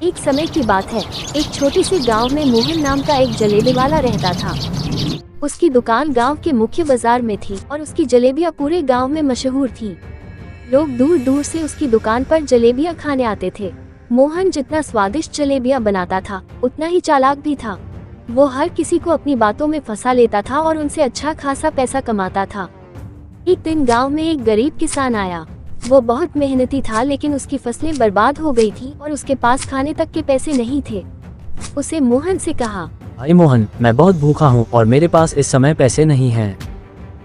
एक समय की बात है, एक छोटे से गांव में मोहन नाम का एक जलेबी वाला रहता था। उसकी दुकान गांव के मुख्य बाजार में थी और उसकी जलेबियां पूरे गांव में मशहूर थी। लोग दूर दूर से उसकी दुकान पर जलेबियां खाने आते थे। मोहन जितना स्वादिष्ट जलेबियां बनाता था, उतना ही चालाक भी था। वो हर किसी को अपनी बातों में फंसा लेता था और उनसे अच्छा खासा पैसा कमाता था। एक दिन गांव में एक गरीब किसान आया। वो बहुत मेहनती था, लेकिन उसकी फसलें बर्बाद हो गई थी और उसके पास खाने तक के पैसे नहीं थे। उसे मोहन से कहा, भाई मोहन, मैं बहुत भूखा हूँ और मेरे पास इस समय पैसे नहीं हैं।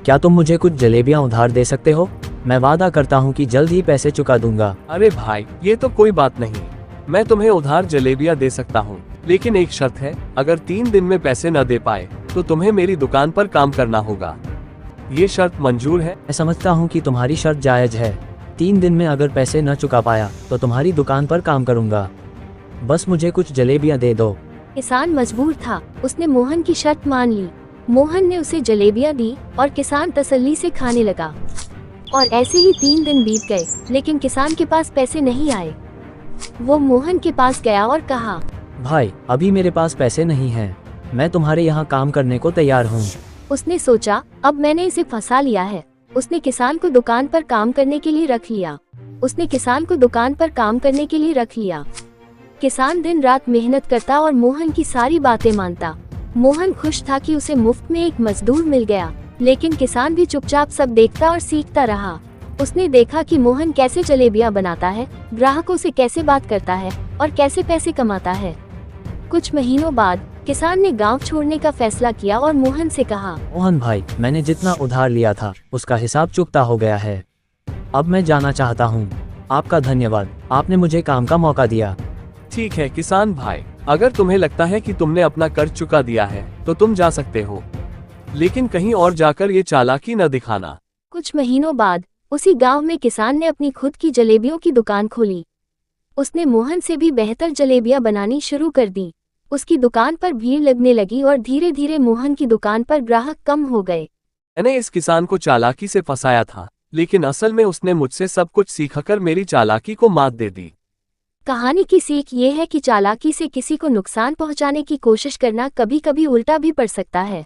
क्या तुम मुझे कुछ जलेबियाँ उधार दे सकते हो? मैं वादा करता हूँ कि जल्द ही पैसे चुका दूंगा। अरे भाई, ये तो कोई बात नहीं, मैं तुम्हें उधार जलेबियाँ दे सकता हूँ, लेकिन एक शर्त है, अगर 3 दिन में पैसे न दे पाए तो तुम्हें मेरी दुकान पर काम करना होगा। ये शर्त मंजूर है? मैं समझता हूँ कि तुम्हारी शर्त जायज है। 3 दिन में अगर पैसे न चुका पाया तो तुम्हारी दुकान पर काम करूंगा। बस मुझे कुछ जलेबियाँ दे दो। किसान मजबूर था, उसने मोहन की शर्त मान ली। मोहन ने उसे जलेबियां दी और किसान तसल्ली से खाने लगा। और ऐसे ही 3 दिन बीत गए, लेकिन किसान के पास पैसे नहीं आए। वो मोहन के पास गया और कहा, भाई, अभी मेरे पास पैसे नहीं हैं। मैं तुम्हारे यहाँ काम करने को तैयार हूँ। उसने सोचा, अब मैंने इसे फंसा लिया है। उसने किसान को दुकान पर काम करने के लिए रख लिया। किसान दिन रात मेहनत करता और मोहन की सारी बातें मानता। मोहन खुश था कि उसे मुफ्त में एक मजदूर मिल गया, लेकिन किसान भी चुपचाप सब देखता और सीखता रहा। उसने देखा कि मोहन कैसे जलेबियां बनाता है, ग्राहकों से कैसे बात करता है और कैसे पैसे कमाता है। कुछ महीनों बाद किसान ने गांव छोड़ने का फैसला किया और मोहन से कहा, मोहन भाई, मैंने जितना उधार लिया था उसका हिसाब चुकता हो गया है। अब मैं जाना चाहता हूँ। आपका धन्यवाद, आपने मुझे काम का मौका दिया। ठीक है किसान भाई, अगर तुम्हें लगता है कि तुमने अपना कर्ज चुका दिया है तो तुम जा सकते हो, लेकिन कहीं और जाकर ये चालाकी न दिखाना। कुछ महीनों बाद उसी गांव में किसान ने अपनी खुद की जलेबियों की दुकान खोली। उसने मोहन से भी बेहतर जलेबियां बनानी शुरू कर दी। उसकी दुकान पर भीड़ लगने लगी और धीरे धीरे मोहन की दुकान पर ग्राहक कम हो गए। मैंने इस किसान को चालाकी से फंसाया था, लेकिन असल में उसने मुझसे सब कुछ सीखकर मेरी चालाकी को मात दे दी। कहानी की सीख ये है कि चालाकी से किसी को नुकसान पहुंचाने की कोशिश करना कभी कभी उल्टा भी पड़ सकता है।